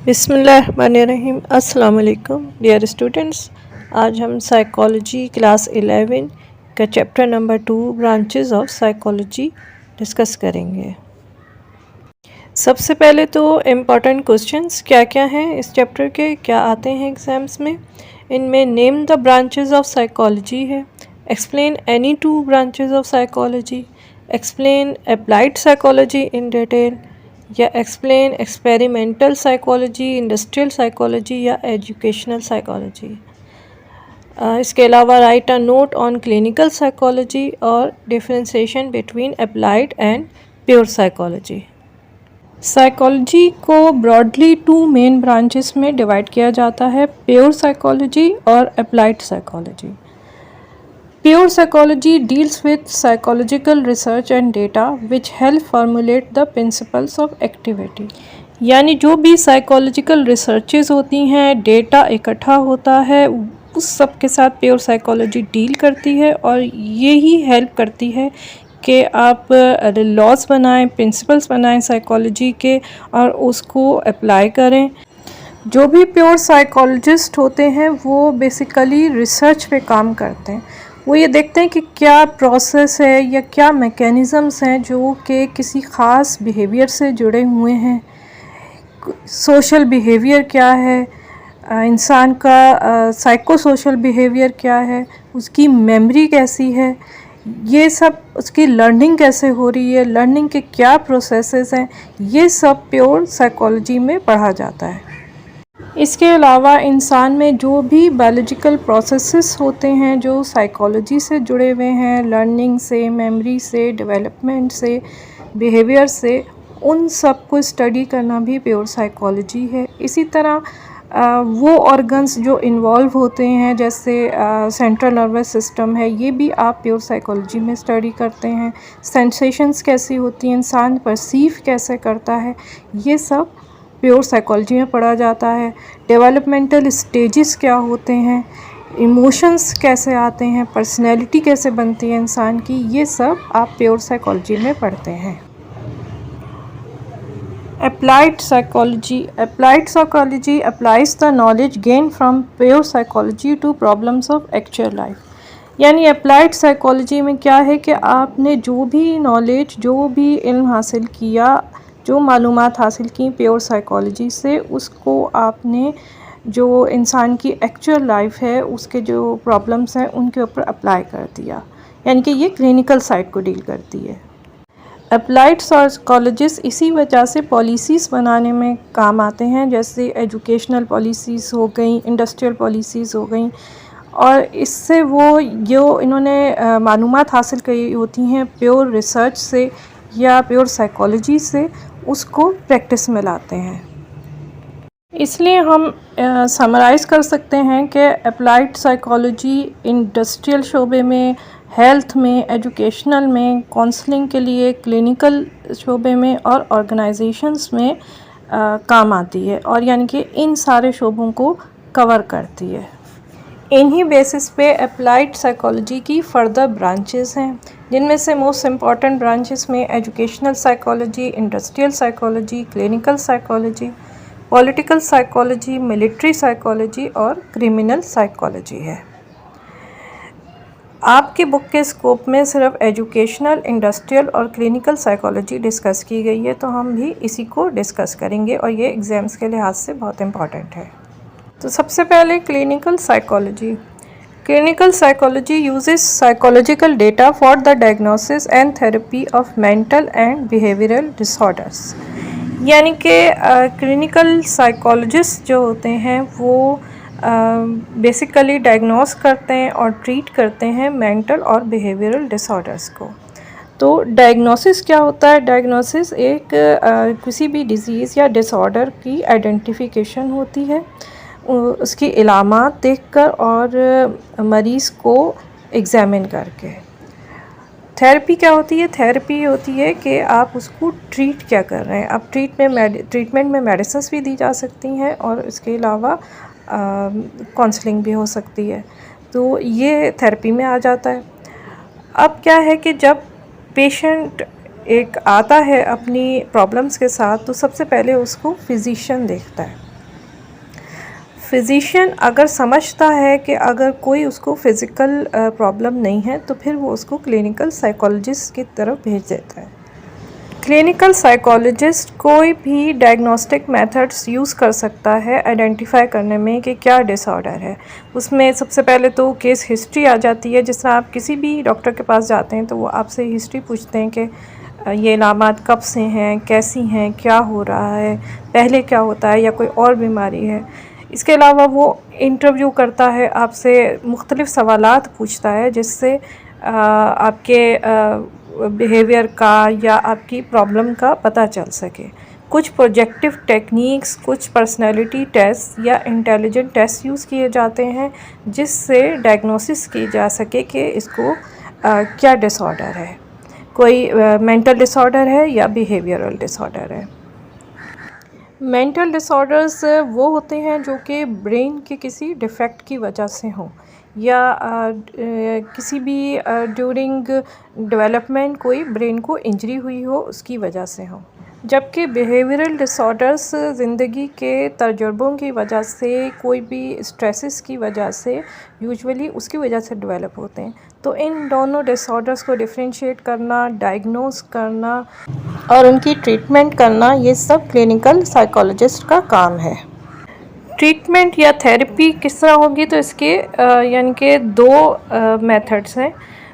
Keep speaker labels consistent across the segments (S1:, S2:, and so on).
S1: بسم اللہ الرحمن الرحیم۔ السلام علیکم ڈیئر اسٹوڈنٹس، آج ہم سائیکالوجی کلاس 11 کا chapter number 2 branches of psychology discuss کریں گے۔ سب سے پہلے تو امپورٹنٹ کوسچنس کیا کیا ہیں اس چیپٹر کے، کیا آتے ہیں ایگزامس میں۔ ان میں name the branches of psychology ہے، explain any 2 branches of psychology, explain applied psychology in detail, یا explain experimental psychology, industrial psychology یا ایجوکیشنل سائیکالوجی۔ اس کے علاوہ write a note on clinical psychology اور differentiation between applied and pure psychology. Psychology کو broadly 2 main branches میں divide کیا جاتا ہے، پیور سائیکالوجی اور applied psychology. Pure psychology deals with psychological research and data which help formulate the principles of activity۔ یعنی جو بھی سائیکالوجیکل ریسرچز ہوتی ہیں، ڈیٹا اکٹھا ہوتا ہے، اس سب کے ساتھ پیور سائیکالوجی ڈیل کرتی ہے اور یہی ہیلپ کرتی ہے کہ آپ لاز بنائیں، پرنسپلس بنائیں سائیکالوجی کے اور اس کو اپلائی کریں۔ جو بھی پیور سائیکالوجسٹ ہوتے ہیں وہ بیسیکلی ریسرچ پہ کام کرتے ہیں، وہ یہ دیکھتے ہیں کہ کیا پروسیس ہے یا کیا میکینزمز ہیں جو کہ کسی خاص بیہیویئر سے جڑے ہوئے ہیں، سوشل بیہیویئر کیا ہے، انسان کا سائیکو سوشل بیہیویئر کیا ہے، اس کی میموری کیسی ہے، یہ سب اس کی لرننگ کیسے ہو رہی ہے، لرننگ کے کیا پروسیسز ہیں، یہ سب پیور سائیکالوجی میں پڑھا جاتا ہے۔ اس کے علاوہ انسان میں جو بھی بایولوجیکل پروسیسز ہوتے ہیں جو سائیکالوجی سے جڑے ہوئے ہیں، لرننگ سے، میموری سے، ڈیولپمنٹ سے، بیہیویئر سے، ان سب کو اسٹڈی کرنا بھی پیور سائیکالوجی ہے۔ اسی طرح وہ آرگنز جو انوالو ہوتے ہیں جیسے سینٹرل نروس سسٹم ہے، یہ بھی آپ پیور سائیکالوجی میں اسٹڈی کرتے ہیں۔ سینسیشنز کیسی ہوتی ہیں، انسان پرسیو کیسے کرتا ہے، یہ سب پیور سائیکالوجی میں پڑھا جاتا ہے۔ ڈیولپمنٹل اسٹیجز کیا ہوتے ہیں، ایموشنز کیسے آتے ہیں، پرسنالٹی کیسے بنتی ہے انسان کی، یہ سب آپ پیور سائیکالوجی میں پڑھتے ہیں۔ Applied psychology. Applied psychology applies the knowledge gain from pure psychology to problems of actual life. یعنی اپلائڈ سائیکالوجی میں کیا ہے کہ آپ نے جو بھی نالج، جو بھی علم حاصل کیا، جو معلومات حاصل کی پیور سائیکالوجی سے، اس کو آپ نے جو انسان کی ایکچوئل لائف ہے، اس کے جو پرابلمس ہیں ان کے اوپر اپلائی کر دیا، یعنی کہ یہ کلینکل سائڈ کو ڈیل کرتی ہے۔ اپلائڈ سائیکالوجسٹ اسی وجہ سے پالیسیز بنانے میں کام آتے ہیں، جیسے ایجوکیشنل پالیسیز ہو گئیں، انڈسٹریل پالیسیز ہو گئیں، اور اس سے وہ جو انہوں نے معلومات حاصل کی ہوتی ہیں پیور ریسرچ سے یا پیور سائیکالوجی سے، اس کو پریکٹس میں لاتے ہیں۔ اس لیے ہم سمرائز کر سکتے ہیں کہ اپلائڈ سائیکالوجی انڈسٹریل شعبے میں، ہیلتھ میں، ایجوکیشنل میں، کونسلنگ کے لیے، کلینکل شعبے میں اور آرگنائزیشنز میں کام آتی ہے، اور یعنی کہ ان سارے شعبوں کو کور کرتی ہے۔ انہی بیسس پہ اپلائڈ سائیکالوجی کی فردر برانچز ہیں، جن میں سے موسٹ امپورٹنٹ برانچز میں educational psychology, industrial psychology, clinical psychology, political psychology, military psychology اور کرمنل سائیکالوجی ہے۔ آپ کے بک کے اسکوپ میں صرف ایجوکیشنل، انڈسٹریل اور کلینکل سائیکالوجی ڈسکس کی گئی ہے، تو ہم بھی اسی کو ڈسکس کریں گے، اور یہ ایگزامس کے لحاظ سے بہت امپورٹنٹ ہے۔ تو سب سے پہلے clinical psychology. Clinical psychology uses psychological data for the diagnosis and therapy of mental and behavioural disorders. یعنی کہ کلینکل سائیکالوجسٹ جو ہوتے ہیں وہ بیسیکلی ڈائگنوز کرتے ہیں اور ٹریٹ کرتے ہیں مینٹل اور بیہیویئرل ڈس آرڈرس کو۔ تو ڈائگنوسس کیا ہوتا ہے؟ ڈائگنوسس ایک کسی بھی ڈیزیز یا ڈس آرڈر کی آئیڈینٹیفیکیشن ہوتی ہے، اس کی علامات دیکھ کر اور مریض کو ایگزامن کر کے۔ تھیراپی کیا ہوتی ہے؟ تھیراپی ہوتی ہے کہ آپ اس کو ٹریٹ کیا کر رہے ہیں۔ اب ٹریٹمنٹ میں میڈیسنس بھی دی جا سکتی ہیں، اور اس کے علاوہ کونسلنگ بھی ہو سکتی ہے، تو یہ تھیراپی میں آ جاتا ہے۔ اب کیا ہے کہ جب پیشنٹ ایک آتا ہے اپنی پرابلمس کے ساتھ، تو سب سے پہلے اس کو فزیشین دیکھتا ہے۔ فزیشین اگر سمجھتا ہے کہ اگر کوئی اس کو فزیکل پرابلم نہیں ہے تو پھر وہ اس کو کلینکل سائیکالوجسٹ کی طرف بھیج دیتا ہے۔ کلینکل سائیکالوجسٹ کوئی بھی ڈائگنوسٹک میتھڈس یوز کر سکتا ہے آئیڈینٹیفائی کرنے میں کہ کیا ڈس آرڈر ہے۔ اس میں سب سے پہلے تو کیس ہسٹری آ جاتی ہے، جس طرح آپ کسی بھی ڈاکٹر کے پاس جاتے ہیں تو وہ آپ سے ہسٹری پوچھتے ہیں کہ یہ علامات کب سے ہیں، کیسی ہیں، کیا ہو رہا ہے، پہلے کیا ہوتا ہے یا کوئی اور بیماری ہے۔ اس کے علاوہ وہ انٹرویو کرتا ہے، آپ سے مختلف سوالات پوچھتا ہے جس سے آپ کے بیہیویئر کا یا آپ کی پرابلم کا پتہ چل سکے۔ کچھ پروجیکٹیو ٹیکنیکس، کچھ پرسنالٹی ٹیسٹ یا انٹیلیجنٹ ٹیسٹ یوز کیے جاتے ہیں جس سے ڈائگنوسس کی جا سکے کہ اس کو کیا ڈس آرڈر ہے، کوئی مینٹل ڈس آرڈر ہے یا بیہیویئرل ڈس آرڈر ہے۔ مینٹل ڈس آرڈرز وہ ہوتے ہیں جو کہ برین کے کسی ڈیفیکٹ کی وجہ سے ہوں یا کسی بھی ڈیورنگ ڈیولپمنٹ کوئی برین کو انجری ہوئی ہو اس کی وجہ سے ہوں، جبکہ بیہیویئرل ڈس آرڈرز زندگی کے تجربوں کی وجہ سے، کوئی بھی اسٹریسز کی وجہ سے یوجولی اس کی وجہ سے ڈیولپ ہوتے ہیں۔ تو ان دونوں ڈس آرڈرز کو ڈیفرینشیٹ کرنا، ڈائگنوز کرنا اور ان کی ٹریٹمنٹ کرنا، یہ سب کلینکل سائیکالوجسٹ کا کام ہے۔ ٹریٹمنٹ یا تھیراپی کس طرح ہوگی تو اس کے یعنی کہ دو میتھڈس ہیں،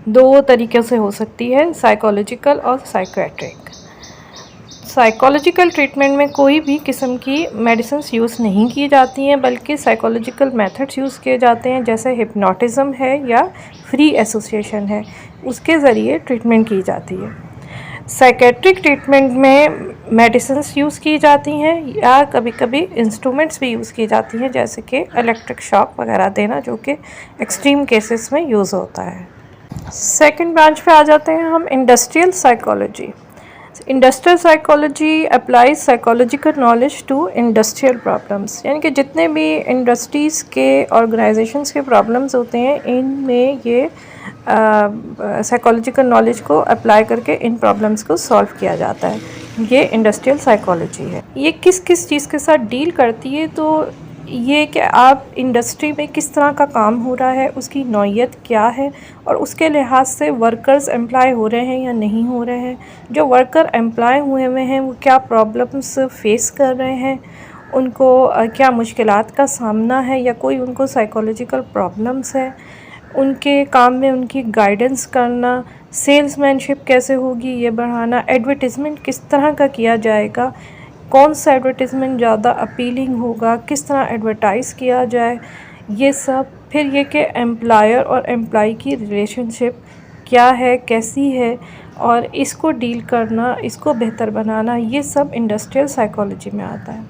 S1: دو طریقے سے ہو سکتی ہے، سائیکالوجیکل اور سائیکیٹرک۔ سائیکالوجیکل ٹریٹمنٹ میں کوئی بھی قسم کی میڈیسنس یوز نہیں کی جاتی ہیں بلکہ سائیکالوجیکل میتھڈس یوز کیے جاتے ہیں، جیسے ہپنوٹزم ہے یا فری ایسوسیشن ہے، اس کے ذریعے ٹریٹمنٹ کی جاتی ہے۔ سائیکیٹرک ٹریٹمنٹ میں میڈیسنس یوز کی جاتی ہیں یا کبھی کبھی انسٹرومنٹس بھی یوز کی جاتی ہیں، جیسے کہ الیکٹرک شاک وغیرہ دینا، جو کہ ایکسٹریم کیسز میں یوز ہوتا ہے۔ سیکنڈ برانچ پہ آ جاتے ہیں ہم، industrial psychology. Industrial psychology applies psychological knowledge to industrial problems, یعنی کہ جتنے بھی انڈسٹریز کے آرگنائزیشنس کے پرابلمس ہوتے ہیں ان میں یہ سائیکالوجیکل نالج کو اپلائی کر کے ان پرابلمس کو سالو کیا جاتا ہے، یہ انڈسٹریل سائیکالوجی ہے۔ یہ کس کس چیز کے ساتھ ڈیل کرتی ہے تو یہ کہ آپ انڈسٹری میں کس طرح کا کام ہو رہا ہے، اس کی نوعیت کیا ہے اور اس کے لحاظ سے ورکرز امپلائی ہو رہے ہیں یا نہیں ہو رہے ہیں، جو ورکر امپلائی ہوئے ہیں وہ کیا پرابلمس فیس کر رہے ہیں، ان کو کیا مشکلات کا سامنا ہے یا کوئی ان کو سائیکالوجیکل پرابلمس ہے، ان کے کام میں ان کی گائیڈنس کرنا، سیلز مین شپ کیسے ہوگی یہ بڑھانا، ایڈورٹیزمنٹ کس طرح کا کیا جائے گا، کون سا ایڈورٹیزمنٹ زیادہ اپیلنگ ہوگا، کس طرح ایڈورٹائز کیا جائے، یہ سب۔ پھر یہ کہ امپلائر اور امپلائی کی ریلیشن شپ کیا ہے، کیسی ہے، اور اس کو ڈیل کرنا، اس کو بہتر بنانا، یہ سب انڈسٹریل سائیکالوجی میں آتا ہے۔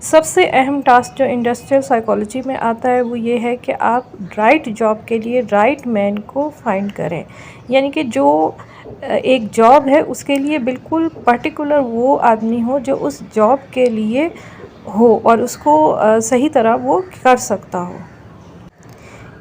S1: سب سے اہم ٹاسک جو انڈسٹریل سائیکالوجی میں آتا ہے وہ یہ ہے کہ آپ رائٹ جاب کے لیے رائٹ مین کو فائنڈ کریں، یعنی کہ جو ایک جاب ہے اس کے لیے بالکل پرٹیکولر وہ آدمی ہو جو اس جاب کے لیے ہو اور اس کو صحیح طرح وہ کر سکتا ہو۔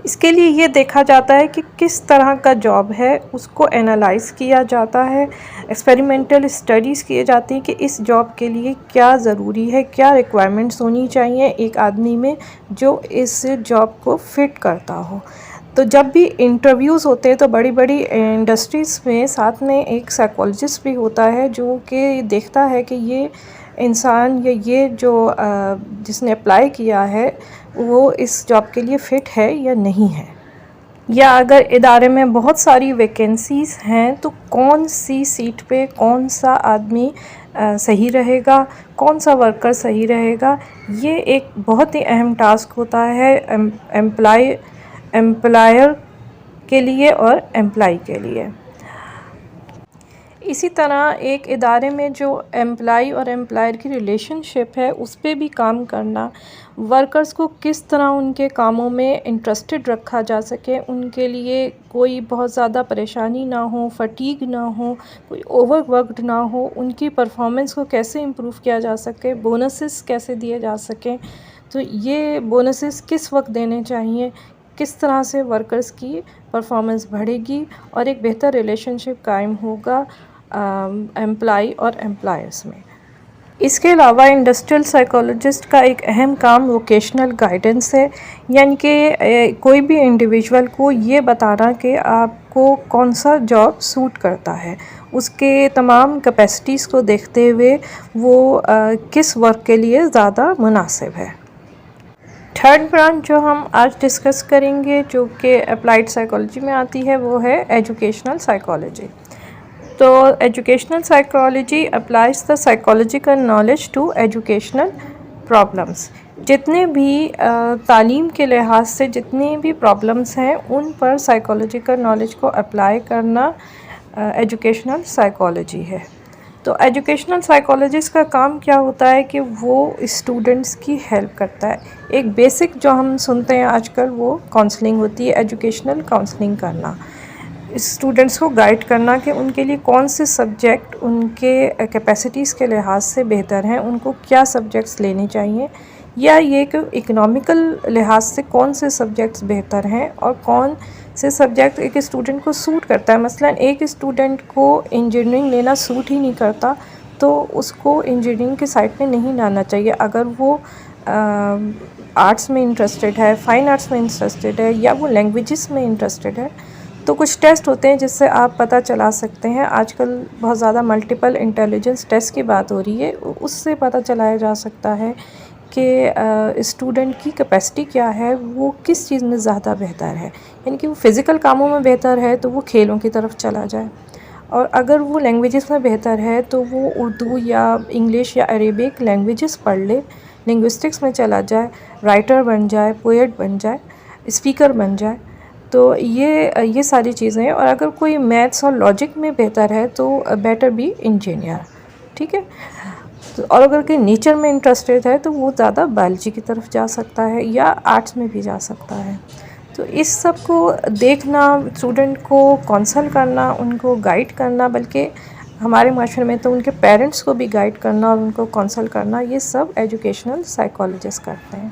S1: اس کے لیے یہ دیکھا جاتا ہے کہ کس طرح کا جاب ہے، اس کو انالائز کیا جاتا ہے، ایکسپیریمنٹل اسٹڈیز کیے جاتی ہیں کہ اس جاب کے لیے کیا ضروری ہے، کیا ریکوائرمنٹس ہونی چاہیے ایک آدمی میں جو اس جاب کو فٹ کرتا ہو۔ تو جب بھی انٹرویوز ہوتے ہیں تو بڑی بڑی انڈسٹریز میں ساتھ میں ایک سائیکالوجسٹ بھی ہوتا ہے جو کہ دیکھتا ہے کہ یہ انسان یا یہ جو جس نے اپلائی کیا ہے وہ اس جاب کے لیے فٹ ہے یا نہیں ہے، یا اگر ادارے میں بہت ساری ویکنسیز ہیں تو کون سی سیٹ پہ کون سا آدمی صحیح رہے گا، کون سا ورکر صحیح رہے گا، یہ ایک بہت ہی اہم ٹاسک ہوتا ہے امپلائر کے لیے اور امپلائی کے لیے۔ اسی طرح ایک ادارے میں جو امپلائی اور امپلائر کی ریلیشن شپ ہے اس پہ بھی کام کرنا، ورکرز کو کس طرح ان کے کاموں میں انٹرسٹڈ رکھا جا سکے، ان کے لیے کوئی بہت زیادہ پریشانی نہ ہو، فٹیگ نہ ہو، کوئی اوور ورکڈ نہ ہو، ان کی پرفارمنس کو کیسے امپروو کیا جا سکے، بونسز کیسے دیے جا سکیں، تو یہ بونسز کس وقت دینے چاہیے، کس طرح سے ورکرز کی پرفارمنس بڑھے گی اور ایک بہتر ریلیشن شپ قائم ہوگا امپلائی اور امپلائرز میں۔ اس کے علاوہ انڈسٹریل سائیکالوجسٹ کا ایک اہم کام ووکیشنل گائیڈنس ہے، یعنی کہ کوئی بھی انڈیویجول کو یہ بتانا کہ آپ کو کون سا جاب سوٹ کرتا ہے، اس کے تمام کیپیسٹیز کو دیکھتے ہوئے وہ کس ورک کے لیے زیادہ مناسب ہے۔ تھرڈ برانچ جو ہم آج ڈسکس کریں گے جو کہ اپلائیڈ سائیکالوجی میں آتی ہے وہ ہے ایجوکیشنل سائیکالوجی۔ تو educational psychology applies the psychological knowledge to educational problems. جتنے بھی تعلیم کے لحاظ سے جتنی بھی پرابلمس ہیں ان پر سائیکالوجیکل نالج کو اپلائی کرنا ایجوکیشنل سائیکالوجی ہے۔ تو ایجوکیشنل سائیکالوجسٹ کا کام کیا ہوتا ہے کہ وہ اسٹوڈنٹس کی ہیلپ کرتا ہے۔ ایک بیسک جو ہم سنتے ہیں آج کل وہ کاؤنسلنگ ہوتی ہے، ایجوکیشنل کاؤنسلنگ کرنا، اسٹوڈنٹس کو گائیڈ کرنا کہ ان کے لیے کون سے سبجیکٹ ان کے کیپیسٹیز کے لحاظ سے بہتر ہیں، ان کو کیا سبجیکٹس لینے چاہیے، یا یہ کہ اکنامیکل لحاظ سے کون سے سبجیکٹس بہتر ہیں اور کون سے سبجیکٹ ایک اسٹوڈنٹ کو سوٹ کرتا ہے۔ مثلا ایک اسٹوڈنٹ کو انجینئرنگ لینا سوٹ ہی نہیں کرتا تو اس کو انجینئرنگ کے سائڈ پہ نہیں لانا چاہیے۔ اگر وہ آرٹس میں انٹرسٹڈ ہے، فائن آرٹس میں انٹرسٹڈ ہے، یا وہ لینگویجز میں انٹرسٹڈ ہے، تو کچھ ٹیسٹ ہوتے ہیں جس سے آپ پتہ چلا سکتے ہیں۔ آج کل بہت زیادہ ملٹیپل انٹیلیجنس ٹیسٹ کی بات ہو رہی ہے، اس سے پتہ چلایا جا سکتا ہے کہ اسٹوڈنٹ کی کیپیسٹی کیا ہے، وہ کس چیز میں زیادہ بہتر ہے، یعنی کہ وہ فزیکل کاموں میں بہتر ہے تو وہ کھیلوں کی طرف چلا جائے، اور اگر وہ لینگویجز میں بہتر ہے تو وہ اردو یا انگلش یا عربک لینگویجز پڑھ لے، لنگوسٹکس میں چلا جائے، رائٹر بن جائے، پوئٹ بن جائے، اسپیکر بن جائے۔ تو یہ ساری چیزیں ہیں، اور اگر کوئی میتھس اور لاجک میں بہتر ہے تو بیٹر بی انجینئر، ٹھیک ہے۔ اور اگر کہ نیچر میں انٹرسٹڈ ہے تو وہ زیادہ بایولوجی کی طرف جا سکتا ہے یا آرٹس میں بھی جا سکتا ہے۔ تو اس سب کو دیکھنا، اسٹوڈنٹ کو کونسل کرنا، ان کو گائیڈ کرنا، بلکہ ہمارے معاشرے میں تو ان کے پیرنٹس کو بھی گائیڈ کرنا اور ان کو کونسل کرنا، یہ سب ایجوکیشنل سائیکالوجسٹ کرتے ہیں۔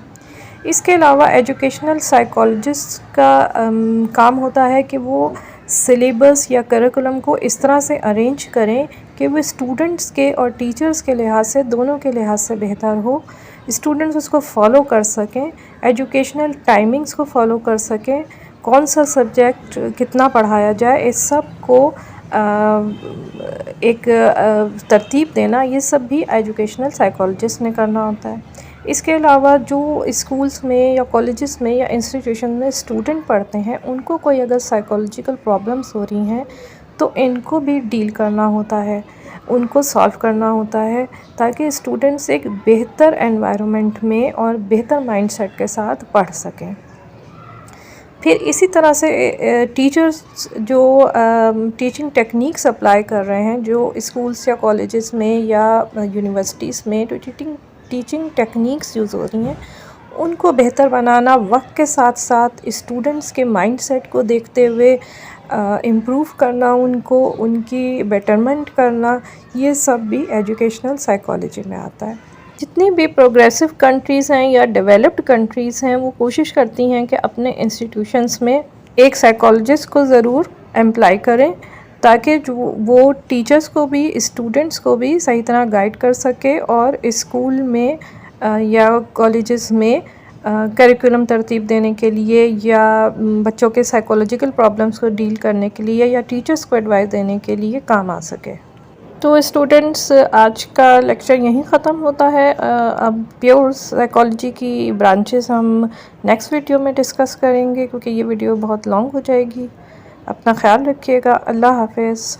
S1: اس کے علاوہ ایجوکیشنل سائیکالوجسٹ کا کام ہوتا ہے کہ وہ سلیبس یا کریکولم کو اس طرح سے ارینج کریں کہ وہ اسٹوڈنٹس کے اور ٹیچرس کے لحاظ سے، دونوں کے لحاظ سے بہتر ہو، اسٹوڈنٹس اس کو فالو کر سکیں، ایجوکیشنل ٹائمنگز کو فالو کر سکیں، کون سا سبجیکٹ کتنا پڑھایا جائے، اس سب کو ایک ترتیب دینا، یہ سب بھی ایجوکیشنل سائیکالوجسٹ نے کرنا ہوتا ہے۔ اس کے علاوہ جو اسکولس میں یا کالجز میں یا انسٹیٹیوشن میں اسٹوڈنٹ پڑھتے ہیں، ان کو کوئی اگر سائیکالوجیکل پرابلمس ہو رہی ہیں تو ان کو بھی ڈیل کرنا ہوتا ہے، ان کو سالو کرنا ہوتا ہے، تاکہ اسٹوڈنٹس ایک بہتر انوائرمنٹ میں اور بہتر مائنڈ سیٹ کے ساتھ پڑھ سکیں۔ پھر اسی طرح سے ٹیچرز جو ٹیچنگ ٹیکنیکس اپلائی کر رہے ہیں، جو اسکولس یا کالجز میں یا یونیورسٹیز میں جو ٹیچنگ ٹیکنیکس یوز ہو رہی ہیں، ان کو بہتر بنانا، وقت کے ساتھ ساتھ اسٹوڈنٹس کے مائنڈ سیٹ کو دیکھتے ہوئے امپروو کرنا، ان کو ان کی بیٹرمنٹ کرنا، یہ سب بھی ایجوکیشنل سائیکالوجی میں آتا ہے۔ جتنی بھی پروگریسو کنٹریز ہیں یا ڈیولپڈ کنٹریز ہیں، وہ کوشش کرتی ہیں کہ اپنے انسٹیٹیوشنس میں ایک سائیکالوجسٹ کو ضرور امپلائی کریں، تاکہ جو وہ ٹیچرس کو بھی، اسٹوڈنٹس کو بھی صحیح طرح گائیڈ کر سکے، اور اسکول میں یا کالجز میں کریکولم ترتیب دینے کے لیے، یا بچوں کے سائیکالوجیکل پرابلمس کو ڈیل کرنے کے لیے، یا ٹیچرس کو ایڈوائز دینے کے لیے کام آ سکے۔ تو اسٹوڈنٹس، آج کا لیکچر یہیں ختم ہوتا ہے۔ اب پیور سائیکالوجی کی برانچز ہم نیکسٹ ویڈیو میں ڈسکس کریں گے، کیونکہ یہ ویڈیو بہت لانگ ہو جائے گی۔ اپنا خیال رکھیے گا۔ اللہ حافظ۔